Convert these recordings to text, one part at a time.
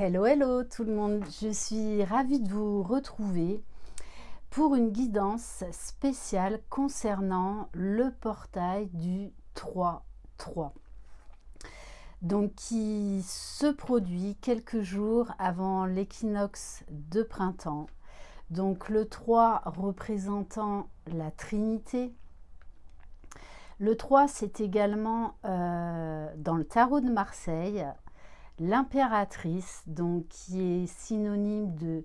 Hello, hello tout le monde, je suis ravie de vous retrouver pour une guidance spéciale concernant le portail du 3-3. Donc qui se produit quelques jours avant l'équinoxe de printemps. Donc le 3 représentant la Trinité. Le 3 c'est également dans le tarot de Marseille l'impératrice, donc qui est synonyme de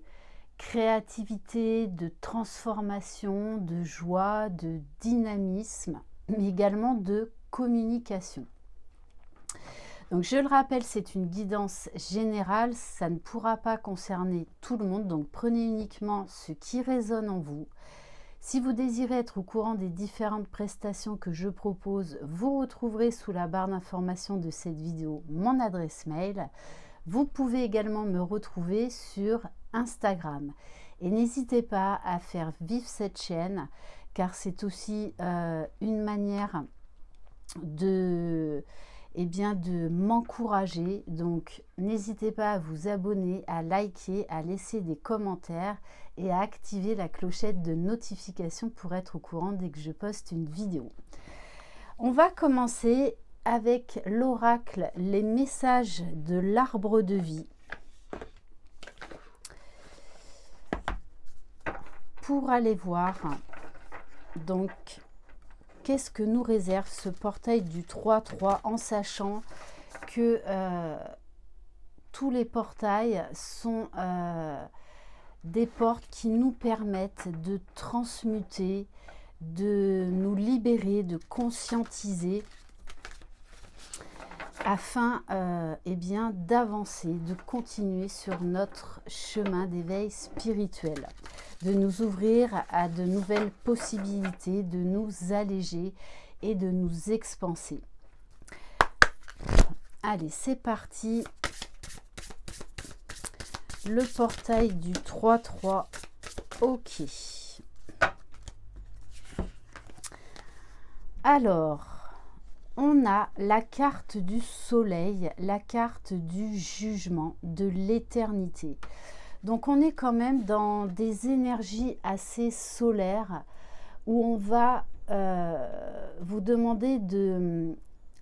créativité, de transformation, de joie, de dynamisme, mais également de communication. Donc je le rappelle, c'est une guidance générale, ça ne pourra pas concerner tout le monde, donc prenez uniquement ce qui résonne en vous. Si vous désirez être au courant des différentes prestations que je propose, vous retrouverez sous la barre d'information de cette vidéo mon adresse mail. Vous pouvez également me retrouver sur Instagram. Et n'hésitez pas à faire vivre cette chaîne, car c'est aussi une manière de m'encourager. Donc n'hésitez pas à vous abonner, à liker, à laisser des commentaires et à activer la clochette de notification pour être au courant dès que je poste une vidéo. On va commencer avec l'oracle, les messages de l'arbre de vie. Pour aller voir, donc, qu'est-ce que nous réserve ce portail du 3-3 en sachant que tous les portails sont des portes qui nous permettent de transmuter, de nous libérer, de conscientiser afin d'avancer, de continuer sur notre chemin d'éveil spirituel, de nous ouvrir à de nouvelles possibilités, de nous alléger et de nous expanser. Allez, c'est parti. Le portail du 3-3. Ok. Alors, on a la carte du soleil, la carte du jugement, de l'éternité. Donc, on est quand même dans des énergies assez solaires où on va vous demander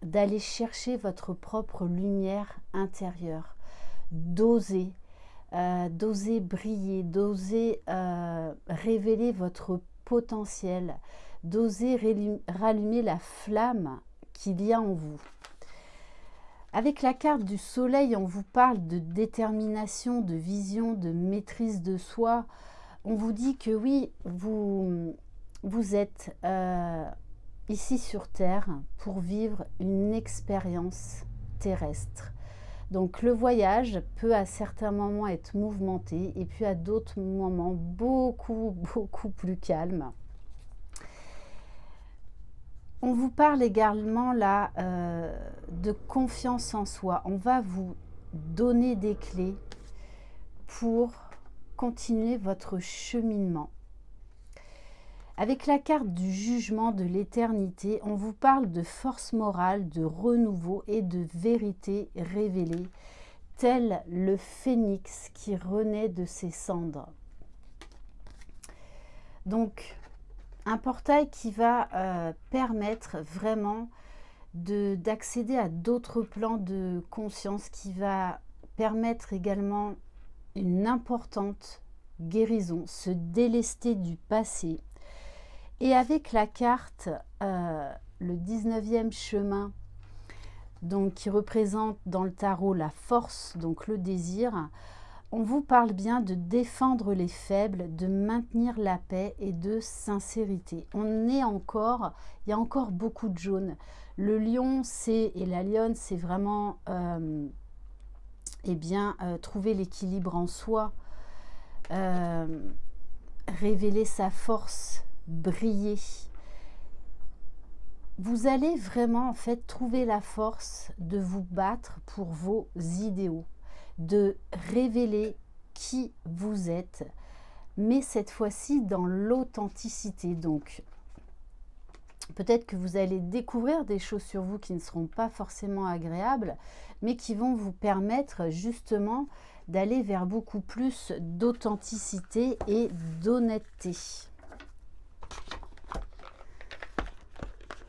d'aller chercher votre propre lumière intérieure, d'oser briller, d'oser révéler votre potentiel, d'oser rallumer la flamme qu'il y a en vous. Avec la carte du soleil, on vous parle de détermination, de vision, de maîtrise de soi. On vous dit que oui, vous êtes ici sur Terre pour vivre une expérience terrestre. Donc le voyage peut à certains moments être mouvementé et puis à d'autres moments beaucoup plus calme. On vous parle également là de confiance en soi. On va vous donner des clés pour continuer votre cheminement. Avec la carte du jugement de l'éternité, on vous parle de force morale, de renouveau et de vérité révélée, tel le phénix qui renaît de ses cendres. Donc, un portail qui va permettre vraiment d'accéder à d'autres plans de conscience, qui va permettre également une importante guérison, se délester du passé. Et avec la carte, le 19e chemin, donc qui représente dans le tarot la force, donc le désir, on vous parle bien de défendre les faibles, de maintenir la paix et de sincérité. Il y a encore beaucoup de jaune. Le lion, et la lionne, c'est vraiment trouver l'équilibre en soi, révéler sa force, briller. Vous allez vraiment en fait trouver la force de vous battre pour vos idéaux, de révéler qui vous êtes, mais cette fois-ci dans l'authenticité. Donc peut-être que vous allez découvrir des choses sur vous qui ne seront pas forcément agréables, mais qui vont vous permettre justement d'aller vers beaucoup plus d'authenticité et d'honnêteté.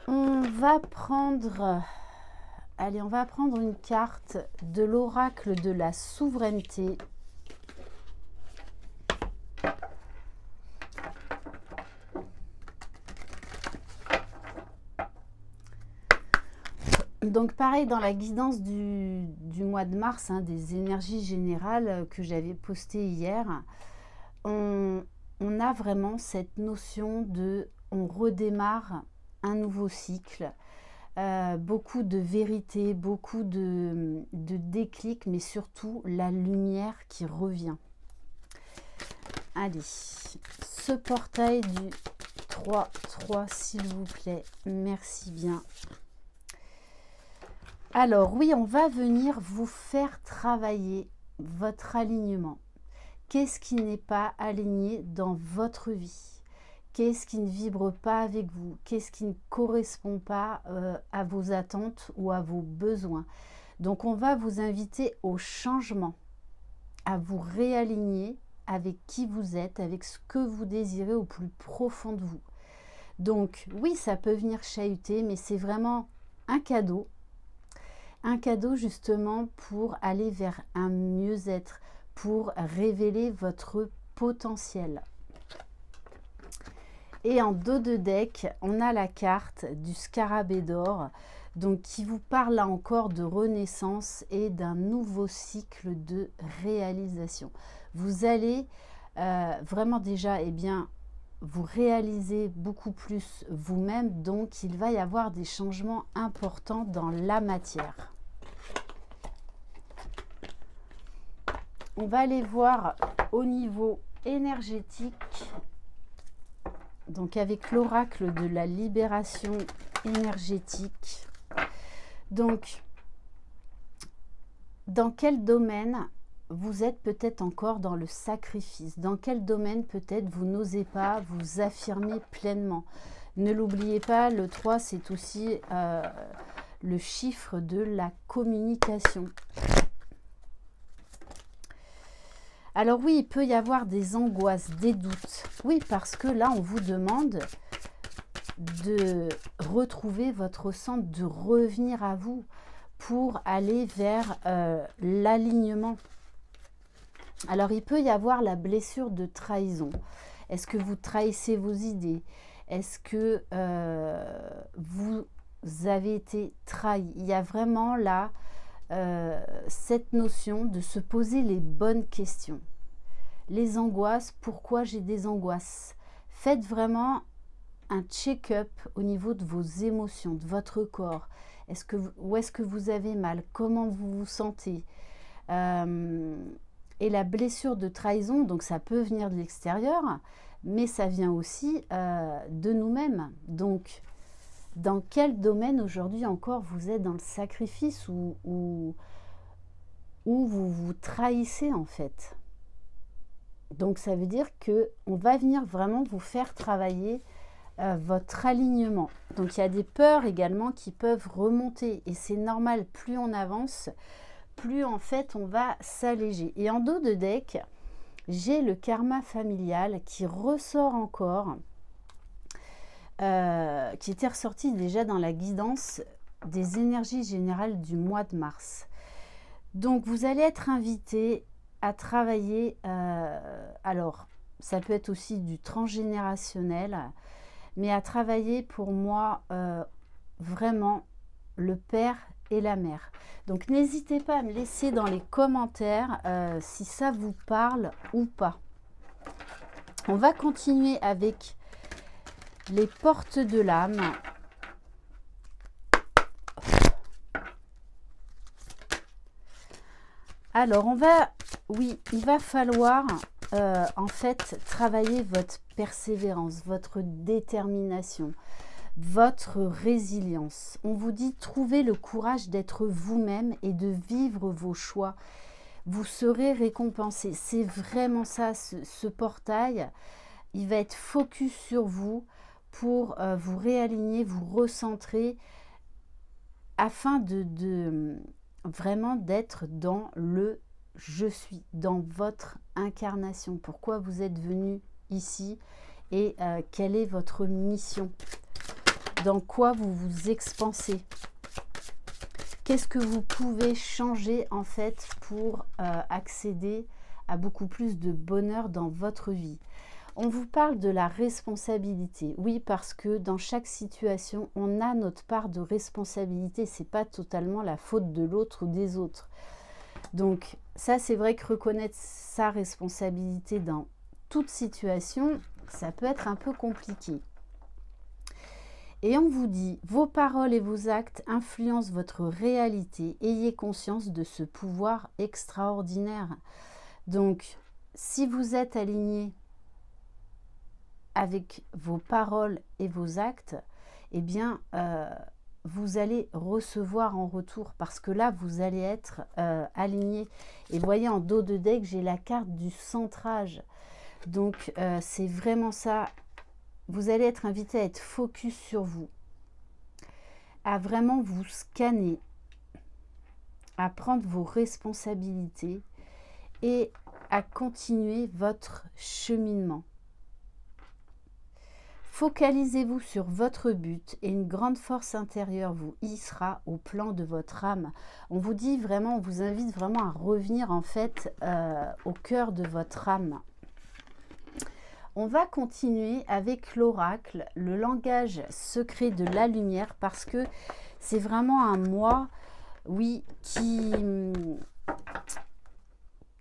On va prendre une carte de l'oracle de la souveraineté. Donc pareil, dans la guidance du mois de mars, hein, des énergies générales que j'avais postées hier, on a vraiment cette notion de on redémarre un nouveau cycle, beaucoup de vérité, beaucoup de déclic, mais surtout la lumière qui revient. Allez, ce portail du 3-3, s'il vous plaît, merci bien. Alors oui, on va venir vous faire travailler votre alignement. Qu'est-ce qui n'est pas aligné dans votre vie? Qu'est-ce qui ne vibre pas avec vous? Qu'est-ce qui ne correspond pas à vos attentes ou à vos besoins? Donc on va vous inviter au changement, à vous réaligner avec qui vous êtes, avec ce que vous désirez au plus profond de vous. Donc oui, ça peut venir chahuter, mais c'est vraiment un cadeau justement pour aller vers un mieux-être, pour révéler votre potentiel. Et en dos de deck, on a la carte du scarabée d'or, donc qui vous parle là encore de renaissance et d'un nouveau cycle de réalisation. Vous allez vraiment déjà, vous réalisez beaucoup plus vous-même, donc il va y avoir des changements importants dans la matière. On va aller voir au niveau énergétique, donc avec l'oracle de la libération énergétique. Donc, dans quel domaine vous êtes peut-être encore dans le sacrifice? Dans quel domaine peut-être vous n'osez pas vous affirmer pleinement? Ne l'oubliez pas, le 3, c'est aussi le chiffre de la communication. Alors oui, il peut y avoir des angoisses, des doutes. Oui, parce que là, on vous demande de retrouver votre centre, de revenir à vous pour aller vers l'alignement. Alors, il peut y avoir la blessure de trahison. Est-ce que vous trahissez vos idées? Est-ce que vous avez été trahi? Il y a vraiment là cette notion de se poser les bonnes questions. Les angoisses, pourquoi j'ai des angoisses? Faites vraiment un check-up au niveau de vos émotions, de votre corps. Où est-ce que vous avez mal? Comment vous vous sentez? Et la blessure de trahison, donc ça peut venir de l'extérieur, mais ça vient aussi de nous-mêmes. Donc, dans quel domaine aujourd'hui encore vous êtes dans le sacrifice ou vous vous trahissez en fait? Donc ça veut dire qu'on va venir vraiment vous faire travailler votre alignement. Donc il y a des peurs également qui peuvent remonter et c'est normal, plus on avance, plus en fait on va s'alléger. Et en dos de deck, j'ai le karma familial qui ressort encore, qui était ressorti déjà dans la guidance des énergies générales du mois de mars. Donc vous allez être invité à travailler, alors ça peut être aussi du transgénérationnel, mais à travailler pour moi vraiment le père et la mère. Donc n'hésitez pas à me laisser dans les commentaires si ça vous parle ou pas. On va continuer avec les portes de l'âme. Alors il va falloir en fait travailler votre persévérance, votre détermination, votre résilience. On vous dit trouver le courage d'être vous-même et de vivre vos choix. Vous serez récompensé. C'est vraiment ça, ce portail. Il va être focus sur vous pour vous réaligner, vous recentrer afin de vraiment d'être dans le je suis dans votre incarnation. Pourquoi vous êtes venu ici et quelle est votre mission? Dans quoi vous vous expansez? Qu'est-ce que vous pouvez changer en fait pour accéder à beaucoup plus de bonheur dans votre vie? On vous parle de la responsabilité. Oui, parce que dans chaque situation, on a notre part de responsabilité. Ce n'est pas totalement la faute de l'autre ou des autres. Donc ça, c'est vrai que reconnaître sa responsabilité dans toute situation, ça peut être un peu compliqué. Et on vous dit, vos paroles et vos actes influencent votre réalité. Ayez conscience de ce pouvoir extraordinaire. Donc, si vous êtes aligné avec vos paroles et vos actes, eh bien, vous allez recevoir en retour parce que là, vous allez être aligné. Et vous voyez, en dos de deck, j'ai la carte du centrage. Donc, c'est vraiment ça. Vous allez être invité à être focus sur vous, à vraiment vous scanner, à prendre vos responsabilités et à continuer votre cheminement. Focalisez-vous sur votre but et une grande force intérieure vous hissera au plan de votre âme. On vous dit vraiment, on vous invite vraiment à revenir en fait au cœur de votre âme. On va continuer avec l'oracle, le langage secret de la lumière, parce que c'est vraiment un mois, oui,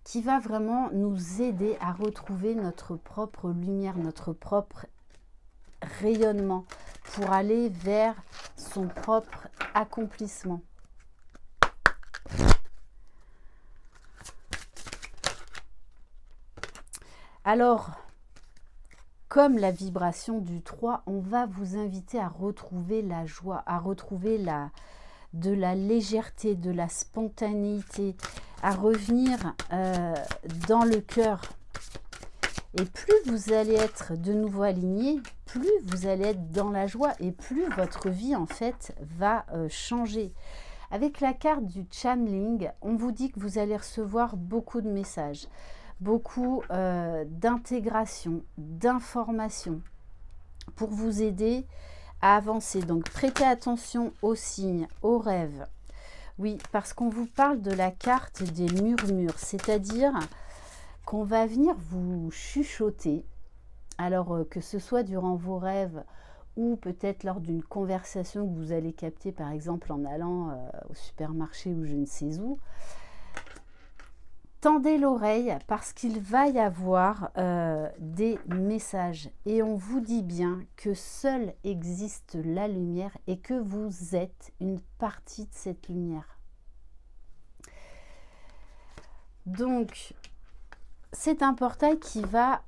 qui va vraiment nous aider à retrouver notre propre lumière, notre propre rayonnement pour aller vers son propre accomplissement. Alors, comme la vibration du 3, on va vous inviter à retrouver la joie, à retrouver de la légèreté, de la spontanéité, à revenir dans le cœur. Et plus vous allez être de nouveau aligné, plus vous allez être dans la joie et plus votre vie en fait va changer. Avec la carte du channeling, on vous dit que vous allez recevoir beaucoup de messages, beaucoup d'intégration, d'informations pour vous aider à avancer. Donc prêtez attention aux signes, aux rêves. Oui, parce qu'on vous parle de la carte des murmures, c'est-à-dire qu'on va venir vous chuchoter, alors que ce soit durant vos rêves ou peut-être lors d'une conversation que vous allez capter par exemple en allant au supermarché ou je ne sais où. Tendez l'oreille parce qu'il va y avoir des messages et on vous dit bien que seule existe la lumière et que vous êtes une partie de cette lumière. Donc, c'est un portail qui va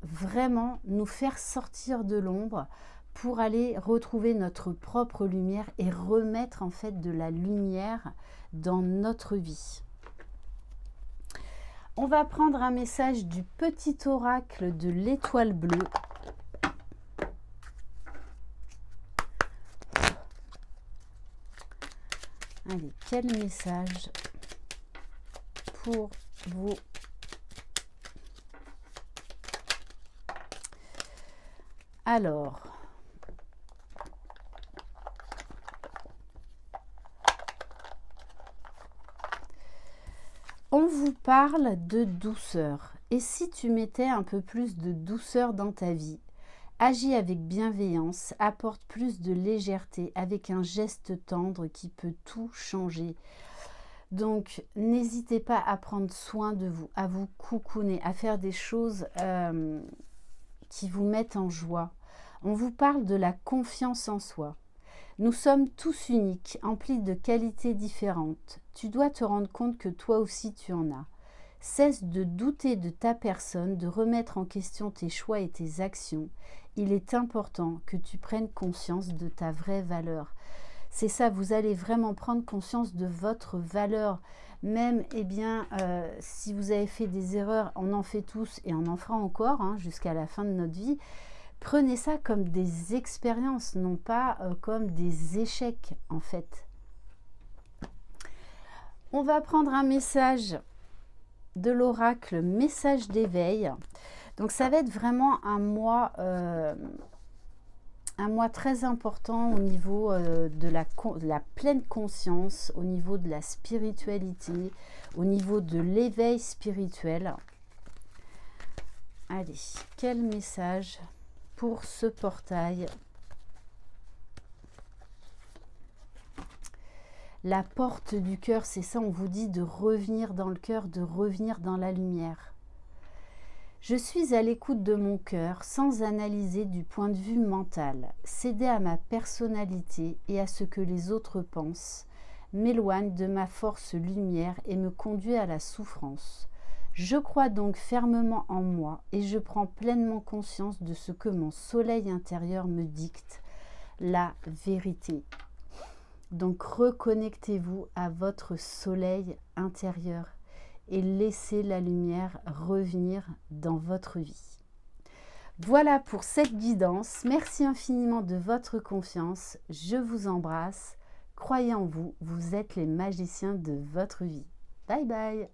vraiment nous faire sortir de l'ombre pour aller retrouver notre propre lumière et remettre en fait de la lumière dans notre vie. On va prendre un message du petit oracle de l'étoile bleue. Allez, quel message pour vous? Alors, on vous parle de douceur. Et si tu mettais un peu plus de douceur dans ta vie, agis avec bienveillance, apporte plus de légèreté avec un geste tendre qui peut tout changer. Donc, n'hésitez pas à prendre soin de vous, à vous coucouner, à faire des choses qui vous mettent en joie. On vous parle de la confiance en soi. Nous sommes tous uniques, emplis de qualités différentes. Tu dois te rendre compte que toi aussi tu en as. Cesse de douter de ta personne, de remettre en question tes choix et tes actions. Il est important que tu prennes conscience de ta vraie valeur. C'est ça, vous allez vraiment prendre conscience de votre valeur. Même, si vous avez fait des erreurs, on en fait tous et on en fera encore jusqu'à la fin de notre vie. Prenez ça comme des expériences, non pas comme des échecs en fait. On va prendre un message de l'oracle message d'éveil. Donc ça va être vraiment un mois très important au niveau de la pleine conscience, au niveau de la spiritualité, au niveau de l'éveil spirituel. Allez, quel message pour ce portail? La porte du cœur, c'est ça, on vous dit de revenir dans le cœur, de revenir dans la lumière. Je suis à l'écoute de mon cœur sans analyser du point de vue mental. Céder à ma personnalité et à ce que les autres pensent m'éloigne de ma force lumière et me conduit à la souffrance. Je crois donc fermement en moi et je prends pleinement conscience de ce que mon soleil intérieur me dicte, la vérité. Donc reconnectez-vous à votre soleil intérieur et laissez la lumière revenir dans votre vie. Voilà pour cette guidance. Merci infiniment de votre confiance. Je vous embrasse. Croyez en vous, vous êtes les magiciens de votre vie. Bye bye.